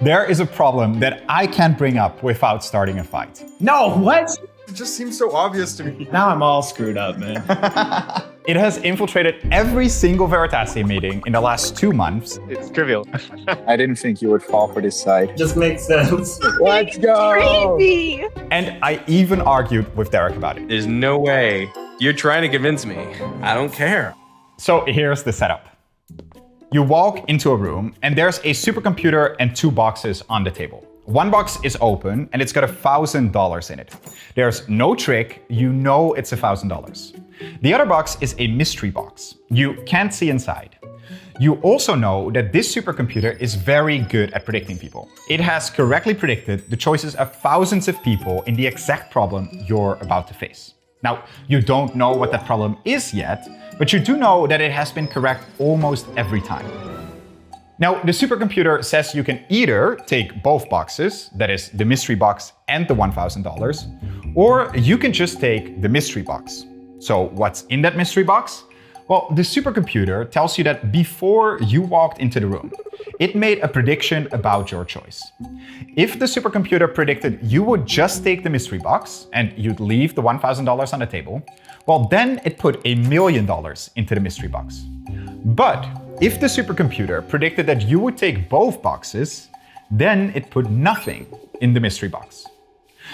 There is a problem that I can't bring up without starting a fight. No, what? It just seems so obvious to me. Now I'm all screwed up, man. It has infiltrated every single Veritasium meeting in the last 2 months. It's trivial. I didn't think you would fall for this side. Just makes sense. Let's go! Crazy. And I even argued with Derek about it. There's no way. You're trying to convince me. I don't care. So here's the setup. You walk into a room and there's a supercomputer and 2 boxes on the table. One box is open and it's got $1,000 in it. There's no trick, you know it's $1,000. The other box is a mystery box. You can't see inside. You also know that this supercomputer is very good at predicting people. It has correctly predicted the choices of thousands of people in the exact problem you're about to face. Now, you don't know what that problem is yet, but you do know that it has been correct almost every time. Now, the supercomputer says you can either take both boxes, that is the mystery box and the $1,000, or you can just take the mystery box. So what's in that mystery box? Well, the supercomputer tells you that before you walked into the room, it made a prediction about your choice. If the supercomputer predicted you would just take the mystery box and you'd leave the $1,000 on the table, well, then it put $1 million into the mystery box. But if the supercomputer predicted that you would take both boxes, then it put nothing in the mystery box.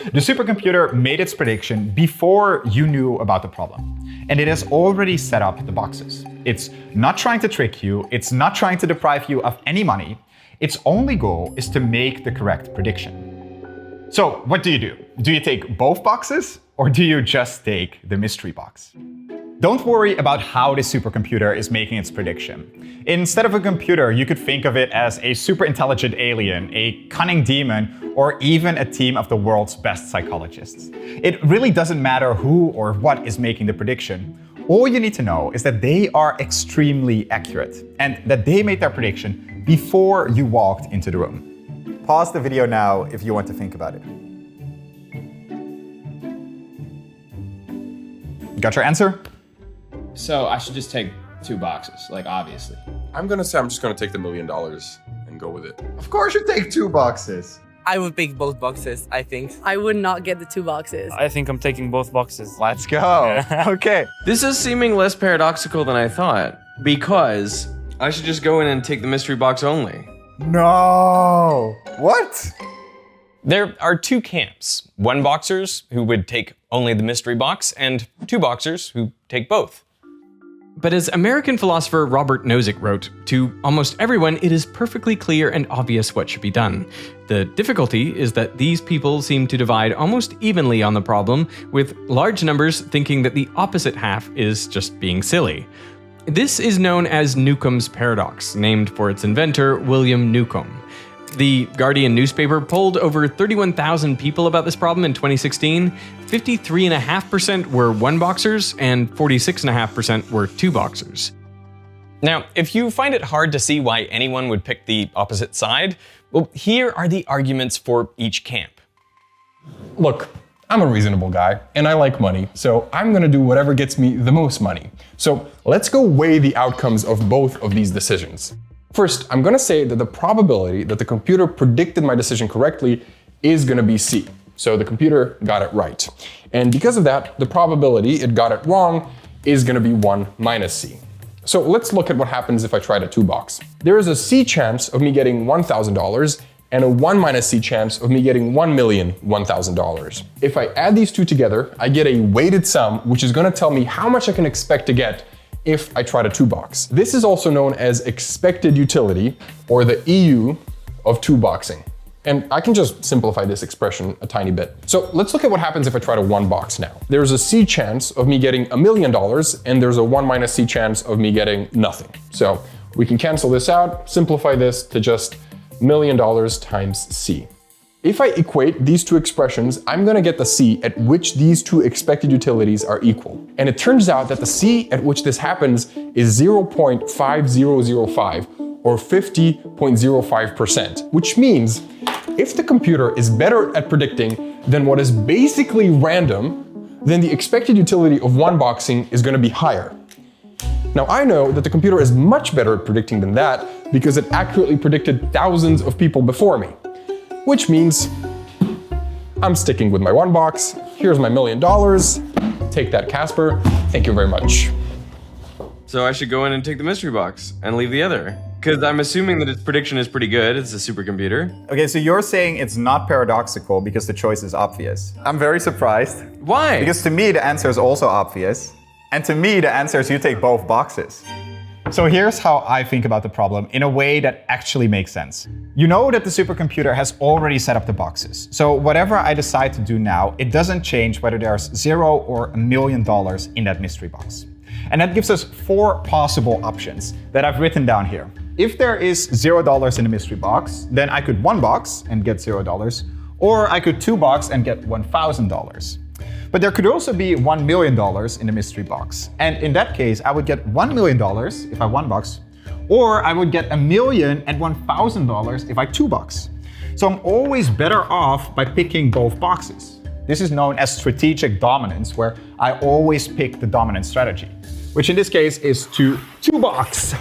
The supercomputer made its prediction before you knew about the problem, and it has already set up the boxes. It's not trying to trick you, it's not trying to deprive you of any money. Its only goal is to make the correct prediction. So what do? Do you take both boxes, or do you just take the mystery box? Don't worry about how the supercomputer is making its prediction. Instead of a computer, you could think of it as a super intelligent alien, a cunning demon, or even a team of the world's best psychologists. It really doesn't matter who or what is making the prediction. All you need to know is that they are extremely accurate and that they made their prediction before you walked into the room. Pause the video now if you want to think about it. Got your answer? So I should just take 2 boxes, like obviously. I'm gonna say I'm just gonna take the $1 million and go with it. Of course you take 2 boxes. I would pick both boxes, I think. I would not get the 2 boxes. I think I'm taking both boxes. Let's go. Okay. This is seeming less paradoxical than I thought, because I should just go in and take the mystery box only. No. What? There are 2 camps. 1 boxers who would take only the mystery box, and 2 boxers who take both. But as American philosopher Robert Nozick wrote, to almost everyone it is perfectly clear and obvious what should be done. The difficulty is that these people seem to divide almost evenly on the problem, with large numbers thinking that the opposite half is just being silly. This is known as Newcomb's paradox, named for its inventor, William Newcomb. The Guardian newspaper polled over 31,000 people about this problem in 2016. 53.5% were 1 boxers and 46.5% were 2 boxers. Now, if you find it hard to see why anyone would pick the opposite side, well, here are the arguments for each camp. Look, I'm a reasonable guy and I like money, so I'm gonna do whatever gets me the most money. So let's go weigh the outcomes of both of these decisions. First, I'm gonna say that the probability that the computer predicted my decision correctly is gonna be C. So the computer got it right. And because of that, the probability it got it wrong is gonna be 1 minus C. So let's look at what happens if I try the 2 box. There is a C chance of me getting $1,000 and a 1 minus C chance of me getting $1,001,000. If I add these 2 together, I get a weighted sum, which is gonna tell me how much I can expect to get if I try the 2 box. This is also known as expected utility, or the EU of 2 boxing. And I can just simplify this expression a tiny bit. So let's look at what happens if I try to 1 box now. There's a C chance of me getting $1 million, and there's a 1 minus C chance of me getting nothing. So we can cancel this out, simplify this to just $1 million times C. If I equate these 2 expressions, I'm gonna get the C at which these 2 expected utilities are equal. And it turns out that the C at which this happens is 0.5005, or 50.05%, which means if the computer is better at predicting than what is basically random, then the expected utility of 1 boxing is gonna be higher. Now I know that the computer is much better at predicting than that because it accurately predicted thousands of people before me. Which means I'm sticking with my one box. Here's my $1 million. Take that, Casper. Thank you very much. So I should go in and take the mystery box and leave the other. Because I'm assuming that its prediction is pretty good. It's a supercomputer. Okay, so you're saying it's not paradoxical because the choice is obvious. I'm very surprised. Why? Because to me, the answer is also obvious. And to me, the answer is you take both boxes. So here's how I think about the problem in a way that actually makes sense. You know that the supercomputer has already set up the boxes. So whatever I decide to do now, it doesn't change whether there's $0 or $1 million in that mystery box. And that gives us 4 possible options that I've written down here. If there is $0 in the mystery box, then I could 1 box and get $0, or I could 2 box and get $1,000. But there could also be $1 million in the mystery box. And in that case, I would get $1 million if I 1 box, or I would get $1 million and $1,000 if I 2 box. So I'm always better off by picking both boxes. This is known as strategic dominance, where I always pick the dominant strategy, which in this case is to 2 box.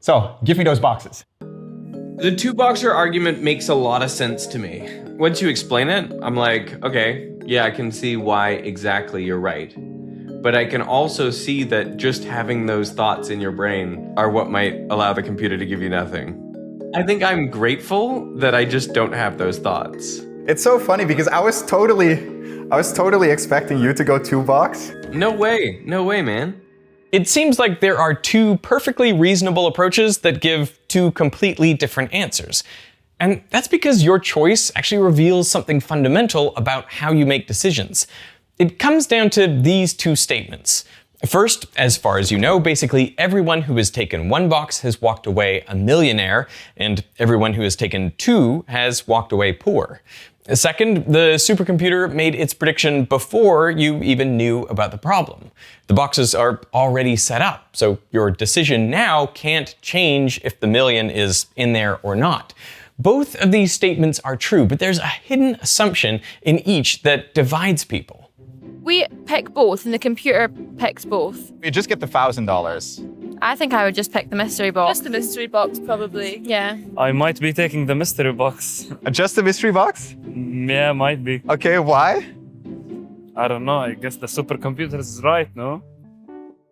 So give me those boxes. The 2-boxer argument makes a lot of sense to me. Once you explain it, I'm like, okay, yeah, I can see why exactly you're right. But I can also see that just having those thoughts in your brain are what might allow the computer to give you nothing. I think I'm grateful that I just don't have those thoughts. It's so funny because I was totally expecting you to go 2 box. No way, man. It seems like there are 2 perfectly reasonable approaches that give 2 completely different answers. And that's because your choice actually reveals something fundamental about how you make decisions. It comes down to these 2 statements. First, as far as you know, basically everyone who has taken 1 box has walked away a millionaire, and everyone who has taken 2 has walked away poor. Second, the supercomputer made its prediction before you even knew about the problem. The boxes are already set up, so your decision now can't change if the million is in there or not. Both of these statements are true, but there's a hidden assumption in each that divides people. We pick both, and the computer picks both. You just get the $1,000. I think I would just pick the mystery box. Just the mystery box, probably. Yeah. I might be taking the mystery box. Just the mystery box? Yeah, might be. Okay, why? I don't know. I guess the supercomputer is right, no?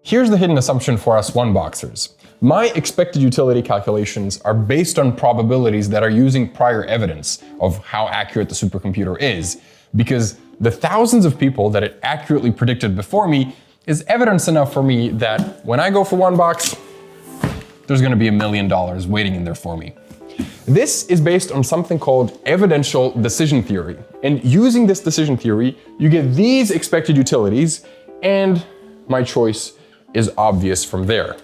Here's the hidden assumption for us 1-boxers. My expected utility calculations are based on probabilities that are using prior evidence of how accurate the supercomputer is, because the thousands of people that it accurately predicted before me is evidence enough for me that when I go for 1 box, there's going to be $1 million waiting in there for me. This is based on something called evidential decision theory. And using this decision theory, you get these expected utilities, and my choice is obvious from there.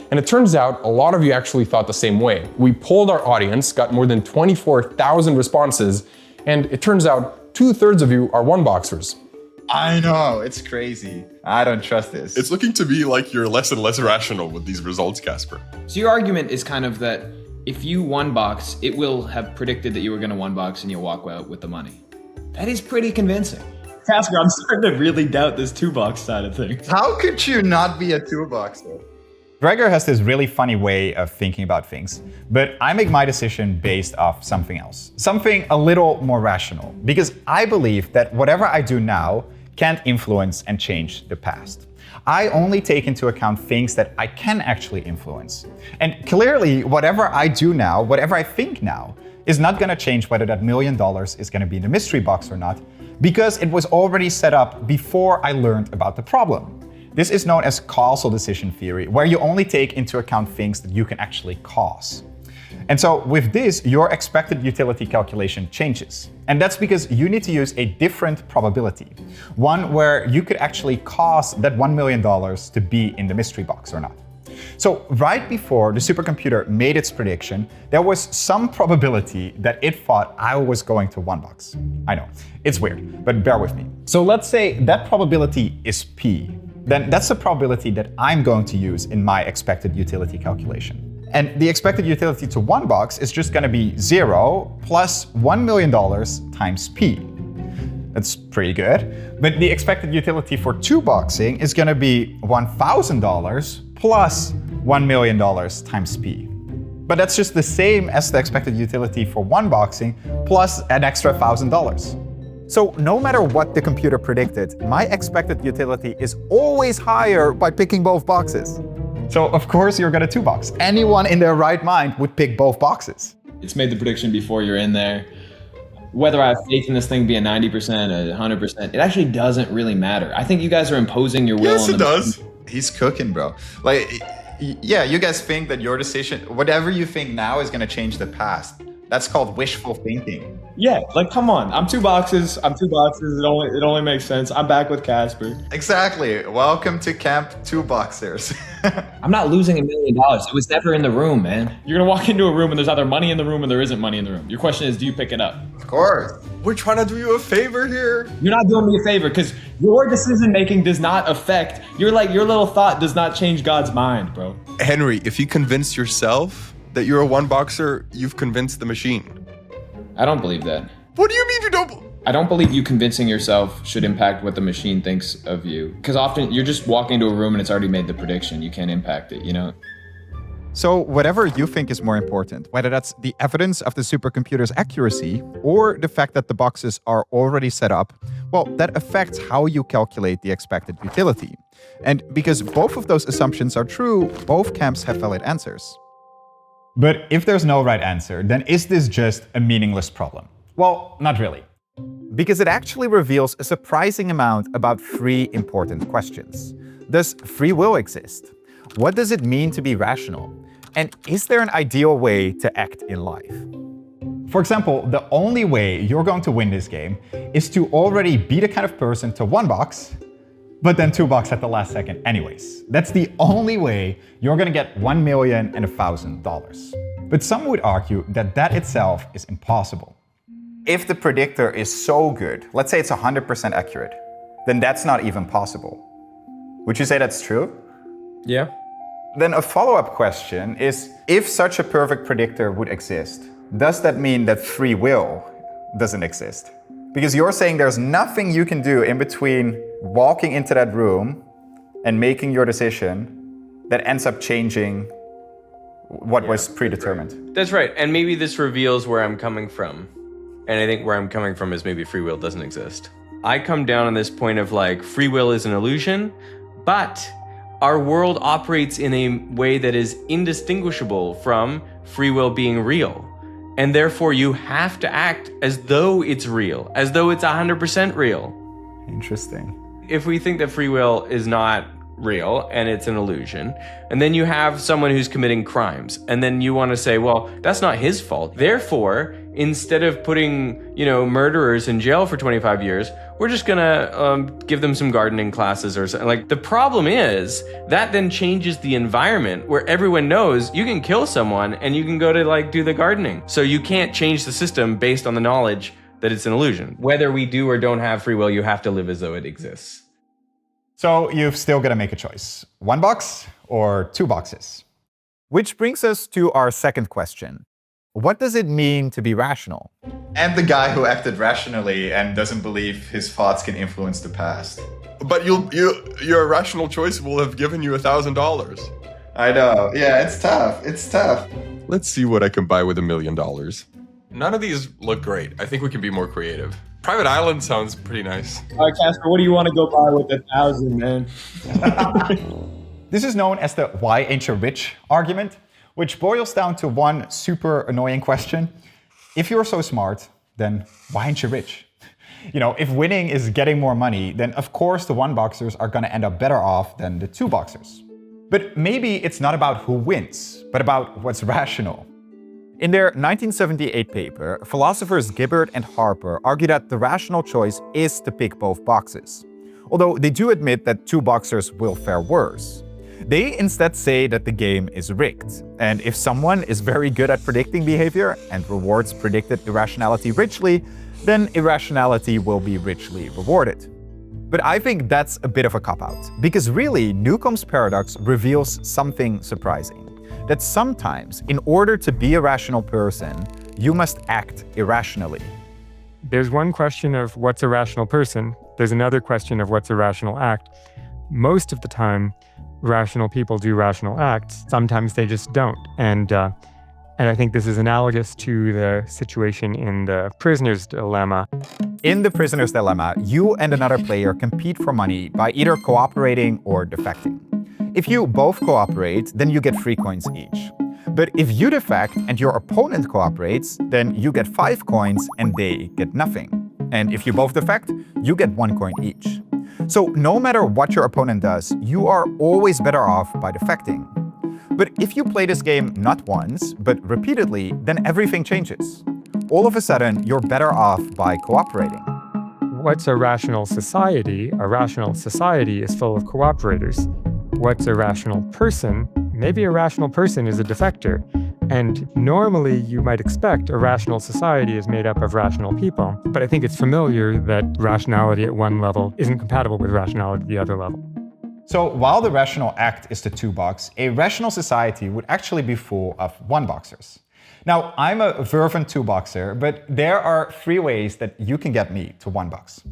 And it turns out a lot of you actually thought the same way. We polled our audience, got more than 24,000 responses, and it turns out 2/3 of you are 1-boxers. I know, it's crazy. I don't trust this. It's looking to me like you're less and less rational with these results, Casper. So your argument is kind of that if you 1 box, it will have predicted that you were going to 1 box and you'll walk out with the money. That is pretty convincing. Casper, I'm starting to really doubt this 2-box side of things. How could you not be a 2-boxer? Gregor has this really funny way of thinking about things, but I make my decision based off something else. Something a little more rational, because I believe that whatever I do now can't influence and change the past. I only take into account things that I can actually influence. And clearly, whatever I do now, whatever I think now, is not going to change whether that $1 million is going to be in the mystery box or not, because it was already set up before I learned about the problem. This is known as causal decision theory, where you only take into account things that you can actually cause. And so with this, your expected utility calculation changes. And that's because you need to use a different probability, one where you could actually cause that $1 million to be in the mystery box or not. So right before the supercomputer made its prediction, there was some probability that it thought I was going to 1 box. I know, it's weird, but bear with me. So let's say that probability is P. Then that's the probability that I'm going to use in my expected utility calculation. And the expected utility to 1 box is just going to be 0 plus $1 million times P. That's pretty good. But the expected utility for 2 boxing is going to be $1,000 plus $1 million times P. But that's just the same as the expected utility for one boxing plus an extra $1,000. So no matter what the computer predicted, my expected utility is always higher by picking both boxes. So of course you're gonna 2-box. Anyone in their right mind would pick both boxes. It's made the prediction before you're in there. Whether I have faith in this thing being 90%, 100%, it actually doesn't really matter. I think you guys are imposing your will Yes, on it the does. He's cooking, bro. Like, yeah, you guys think that your decision, whatever you think now is gonna change the past. That's called wishful thinking. Yeah, like come on. I'm 2 boxes. It only makes sense. I'm back with Casper. Exactly. Welcome to Camp 2-Boxers. I'm not losing $1 million. It was never in the room, man. You're gonna walk into a room and there's either money in the room or there isn't money in the room. Your question is, do you pick it up? Of course. We're trying to do you a favor here. You're not doing me a favor because your decision making does not affect. Your little thought does not change God's mind, bro. Henry, if you convince yourself that you're a 1-boxer, you've convinced the machine. I don't believe that. What do you mean you don't? I don't believe you convincing yourself should impact what the machine thinks of you. Because often you're just walking into a room and it's already made the prediction. You can't impact it, you know? So whatever you think is more important, whether that's the evidence of the supercomputer's accuracy or the fact that the boxes are already set up, well, that affects how you calculate the expected utility. And because both of those assumptions are true, both camps have valid answers. But if there's no right answer, then is this just a meaningless problem? Well, not really. Because it actually reveals a surprising amount about 3 important questions. Does free will exist? What does it mean to be rational? And is there an ideal way to act in life? For example, the only way you're going to win this game is to already be the kind of person to 1-box, but then 2-box at the last second anyways. That's the only way you're gonna get $1 million and $1,000. But some would argue that that itself is impossible. If the predictor is so good, let's say it's 100% accurate, then that's not even possible. Would you say that's true? Yeah. Then a follow-up question is, if such a perfect predictor would exist, does that mean that free will doesn't exist? Because you're saying there's nothing you can do in between walking into that room and making your decision that ends up changing what was predetermined. That's right. And maybe this reveals where I'm coming from. And I think where I'm coming from is maybe free will doesn't exist. I come down on this point of like, free will is an illusion, but our world operates in a way that is indistinguishable from free will being real. And therefore you have to act as though it's real, as though it's 100% real. Interesting. If we think that free will is not real and it's an illusion, and then you have someone who's committing crimes, and then you want to say, well, that's not his fault. Therefore, instead of putting, murderers in jail for 25 years, we're just gonna give them some gardening classes or something. Like, the problem is that then changes the environment where everyone knows you can kill someone and you can go to do the gardening. So you can't change the system based on the knowledge that it's an illusion. Whether we do or don't have free will, you have to live as though it exists. So you've still got to make a choice. 1-box or 2 boxes? Which brings us to our second question. What does it mean to be rational? And the guy who acted rationally and doesn't believe his thoughts can influence the past. But your rational choice will have given you $1,000. I know. Yeah, it's tough. It's tough. Let's see what I can buy with $1 million. None of these look great. I think we can be more creative. Private Island sounds pretty nice. All right, Casper, what do you want to go buy with $1,000, man? This is known as the why ain't you rich argument, which boils down to one super annoying question. If you're so smart, then why ain't you rich? If winning is getting more money, then of course the 1-boxers are going to end up better off than the 2-boxers. But maybe it's not about who wins, but about what's rational. In their 1978 paper, philosophers Gibbard and Harper argue that the rational choice is to pick both boxes, although they do admit that 2-boxers will fare worse. They instead say that the game is rigged, and if someone is very good at predicting behavior and rewards predicted irrationality richly, then irrationality will be richly rewarded. But I think that's a bit of a cop-out, because really, Newcomb's paradox reveals something surprising. That sometimes, in order to be a rational person, you must act irrationally. There's one question of what's a rational person. There's another question of what's a rational act. Most of the time, rational people do rational acts. Sometimes they just don't. And I think this is analogous to the situation in the prisoner's dilemma. In the prisoner's dilemma, you and another player compete for money by either cooperating or defecting. If you both cooperate, then you get 3 coins each. But if you defect and your opponent cooperates, then you get 5 coins and they get nothing. And if you both defect, you get 1 coin each. So no matter what your opponent does, you are always better off by defecting. But if you play this game not once, but repeatedly, then everything changes. All of a sudden, you're better off by cooperating. What's a rational society? A rational society is full of cooperators. What's a rational person? Maybe a rational person is a defector. And normally you might expect a rational society is made up of rational people. But I think it's familiar that rationality at one level isn't compatible with rationality at the other level. So while the rational act is the 2-box, a rational society would actually be full of 1-boxers. Now, I'm a fervent 2-boxer, but there are 3 ways that you can get me to 1 box.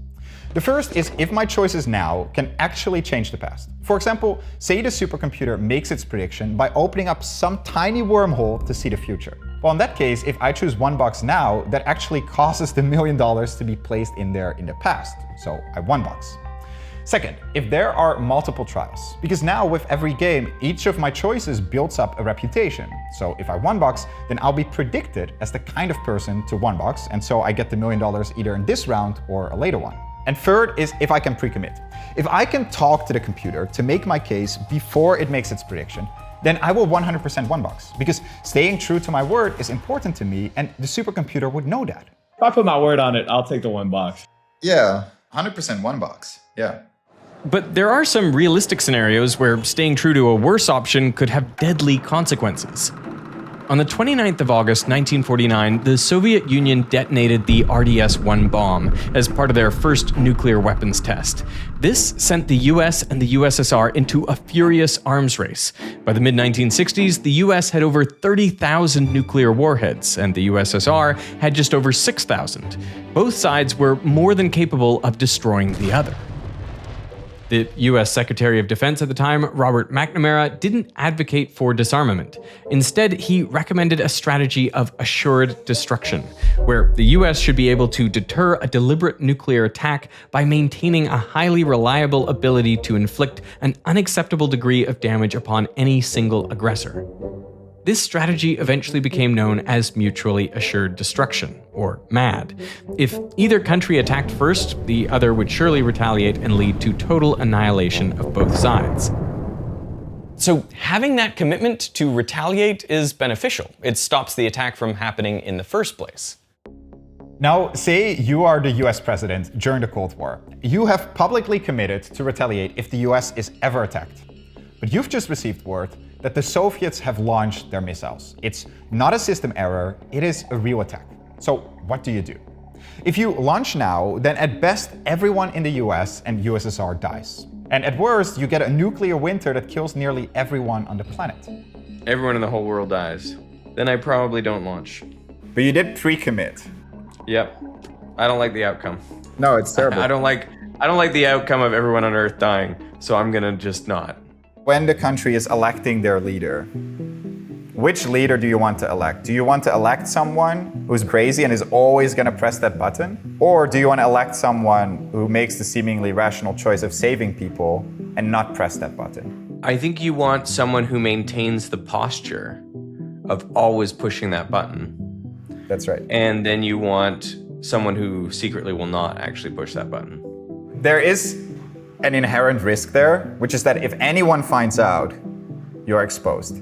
The first is if my choices now can actually change the past. For example, say the supercomputer makes its prediction by opening up some tiny wormhole to see the future. Well, in that case, if I choose 1 box now, that actually causes the $1 million to be placed in there in the past. So I 1 box. Second, if there are multiple trials, because now with every game, each of my choices builds up a reputation. So if I 1 box, then I'll be predicted as the kind of person to 1 box, and so I get the $1 million either in this round or a later one. And third is if I can pre-commit. If I can talk to the computer to make my case before it makes its prediction, then I will 100% 1 box, because staying true to my word is important to me, and the supercomputer would know that. If I put my word on it, I'll take the 1 box. Yeah, 100% 1 box. Yeah. But there are some realistic scenarios where staying true to a worse option could have deadly consequences. On the 29th of August 1949, the Soviet Union detonated the RDS-1 bomb as part of their first nuclear weapons test. This sent the US and the USSR into a furious arms race. By the mid-1960s, the US had over 30,000 nuclear warheads, and the USSR had just over 6,000. Both sides were more than capable of destroying the other. The US Secretary of Defense at the time, Robert McNamara, didn't advocate for disarmament. Instead, he recommended a strategy of assured destruction, where the US should be able to deter a deliberate nuclear attack by maintaining a highly reliable ability to inflict an unacceptable degree of damage upon any single aggressor. This strategy eventually became known as mutually assured destruction, or MAD. If either country attacked first, the other would surely retaliate and lead to total annihilation of both sides. So having that commitment to retaliate is beneficial. It stops the attack from happening in the first place. Now, say you are the US president during the Cold War. You have publicly committed to retaliate if the US is ever attacked. But you've just received word that the Soviets have launched their missiles. It's not a system error, it is a real attack. So what do you do? If you launch now, then at best everyone in the US and USSR dies. And at worst, you get a nuclear winter that kills nearly everyone on the planet. Everyone in the whole world dies. Then I probably don't launch. But you did pre-commit. Yep. I don't like the outcome. No, it's terrible. I don't like the outcome of everyone on Earth dying, so I'm gonna just not. When the country is electing their leader, which leader do you want to elect? Do you want to elect someone who's crazy and is always going to press that button? Or do you want to elect someone who makes the seemingly rational choice of saving people and not press that button? I think you want someone who maintains the posture of always pushing that button. That's right. And then you want someone who secretly will not actually push that button. There is an inherent risk there, which is that if anyone finds out, you're exposed.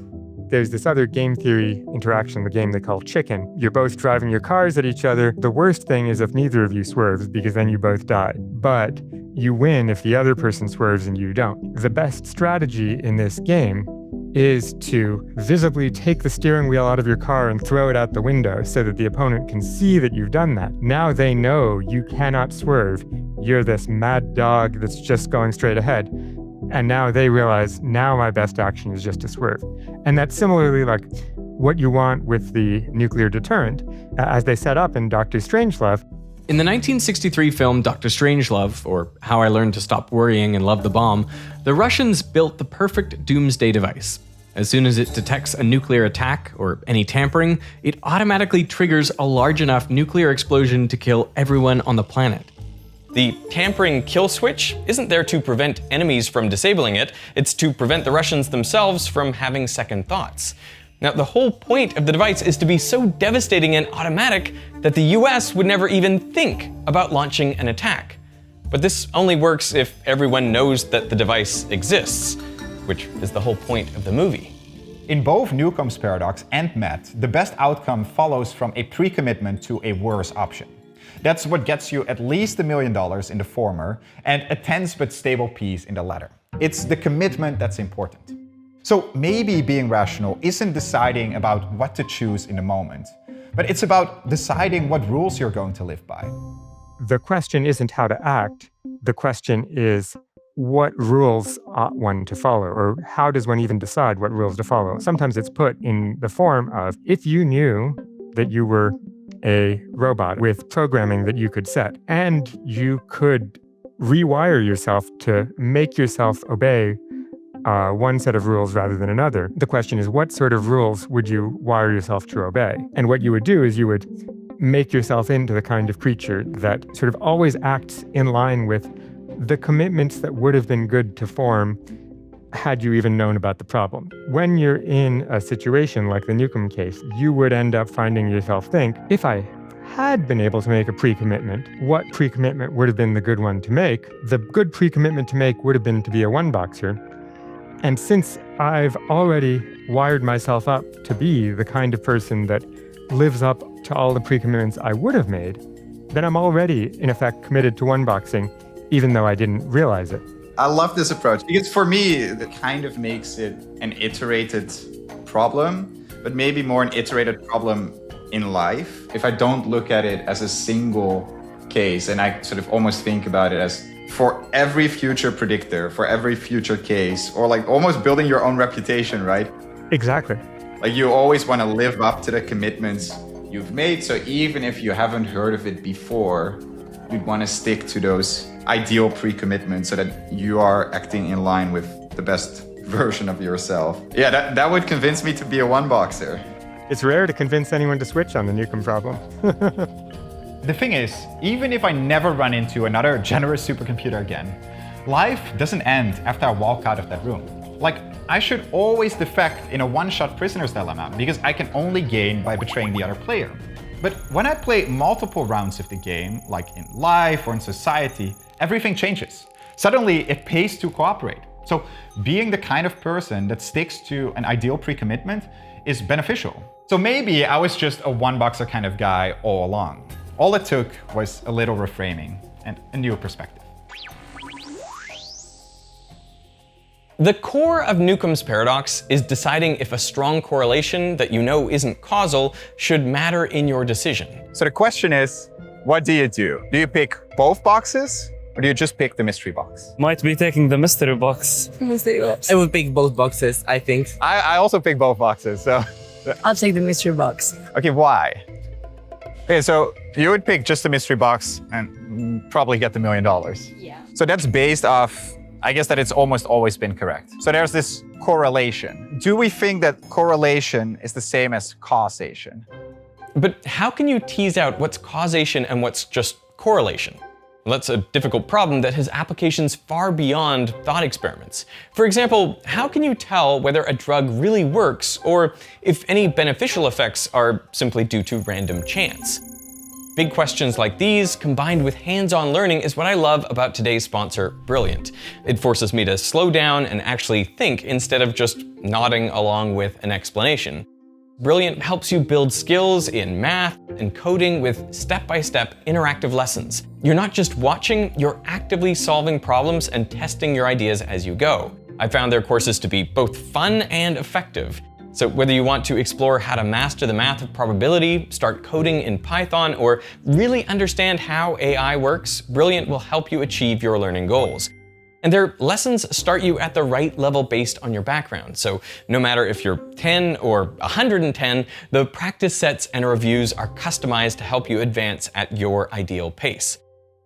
There's this other game theory interaction, the game they call chicken. You're both driving your cars at each other. The worst thing is if neither of you swerves, because then you both die. But you win if the other person swerves and you don't. The best strategy in this game is to visibly take the steering wheel out of your car and throw it out the window so that the opponent can see that you've done that. Now they know you cannot swerve. You're this mad dog that's just going straight ahead. And now they realize, now my best action is just to swerve. And that's similarly like what you want with the nuclear deterrent. As they set up in Dr. Strangelove, In the 1963 film Dr. Strangelove, or How I Learned to Stop Worrying and Love the Bomb, the Russians built the perfect doomsday device. As soon as it detects a nuclear attack or any tampering, it automatically triggers a large enough nuclear explosion to kill everyone on the planet. The tampering kill switch isn't there to prevent enemies from disabling it, it's to prevent the Russians themselves from having second thoughts. Now, the whole point of the device is to be so devastating and automatic that the US would never even think about launching an attack. But this only works if everyone knows that the device exists, which is the whole point of the movie. In both Newcomb's paradox and Met, the best outcome follows from a pre-commitment to a worse option. That's what gets you at least $1 million in the former and a tense but stable peace in the latter. It's the commitment that's important. So maybe being rational isn't deciding about what to choose in the moment, but it's about deciding what rules you're going to live by. The question isn't how to act. The question is, what rules ought one to follow, or how does one even decide what rules to follow? Sometimes it's put in the form of, if you knew that you were a robot with programming that you could set, and you could rewire yourself to make yourself obey one set of rules rather than another. The question is, what sort of rules would you wire yourself to obey? And what you would do is you would make yourself into the kind of creature that sort of always acts in line with the commitments that would have been good to form had you even known about the problem. When you're in a situation like the Newcomb case, you would end up finding yourself think, if I had been able to make a pre-commitment, what pre-commitment would have been the good one to make? The good pre-commitment to make would have been to be a one-boxer. And since I've already wired myself up to be the kind of person that lives up to all the pre-commitments I would have made, then I'm already, in effect, committed to one-boxing, even though I didn't realize it. I love this approach because for me, it kind of makes it an iterated problem, but maybe more an iterated problem in life. If I don't look at it as a single case and I sort of almost think about it as for every future predictor, for every future case, or like almost building your own reputation, right? Exactly. Like you always want to live up to the commitments you've made. So even if you haven't heard of it before, you'd want to stick to those ideal pre-commitments so that you are acting in line with the best version of yourself. Yeah, that would convince me to be a one-boxer. It's rare to convince anyone to switch on the Newcomb problem. The thing is, even if I never run into another generous supercomputer again, life doesn't end after I walk out of that room. Like, I should always defect in a one-shot prisoner's dilemma because I can only gain by betraying the other player. But when I play multiple rounds of the game, like in life or in society, everything changes. Suddenly, it pays to cooperate. So being the kind of person that sticks to an ideal pre-commitment is beneficial. So maybe I was just a one-boxer kind of guy all along. All it took was a little reframing and a new perspective. The core of Newcomb's paradox is deciding if a strong correlation that you know isn't causal should matter in your decision. So the question is, what do? Do you pick both boxes or do you just pick the mystery box? Might be taking the mystery box. Mystery box. I would pick both boxes, I think. I also pick both boxes, so. I'll take the mystery box. Okay, why? Okay, so you would pick just the mystery box and probably get the $1 million. Yeah. So that's based off, I guess that it's almost always been correct. So there's this correlation. Do we think that correlation is the same as causation? But how can you tease out what's causation and what's just correlation? Well, that's a difficult problem that has applications far beyond thought experiments. For example, how can you tell whether a drug really works or if any beneficial effects are simply due to random chance? Big questions like these, combined with hands-on learning, is what I love about today's sponsor, Brilliant. It forces me to slow down and actually think instead of just nodding along with an explanation. Brilliant helps you build skills in math and coding with step-by-step interactive lessons. You're not just watching, you're actively solving problems and testing your ideas as you go. I found their courses to be both fun and effective. So whether you want to explore how to master the math of probability, start coding in Python, or really understand how AI works, Brilliant will help you achieve your learning goals. And their lessons start you at the right level based on your background. So no matter if you're 10 or 110, the practice sets and reviews are customized to help you advance at your ideal pace.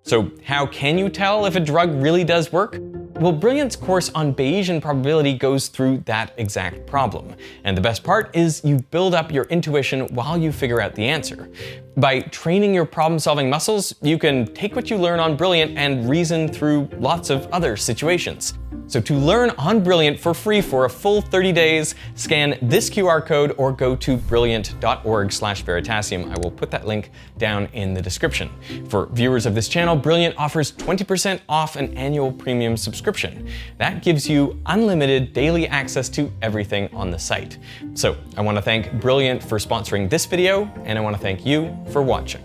So how can you tell if a drug really does work? Well, Brilliant's course on Bayesian probability goes through that exact problem. And the best part is you build up your intuition while you figure out the answer. By training your problem-solving muscles, you can take what you learn on Brilliant and reason through lots of other situations. So to learn on Brilliant for free for a full 30 days, scan this QR code or go to brilliant.org/Veritasium. I will put that link down in the description. For viewers of this channel, Brilliant offers 20% off an annual premium subscription. That gives you unlimited daily access to everything on the site. So I want to thank Brilliant for sponsoring this video, and I want to thank you for watching.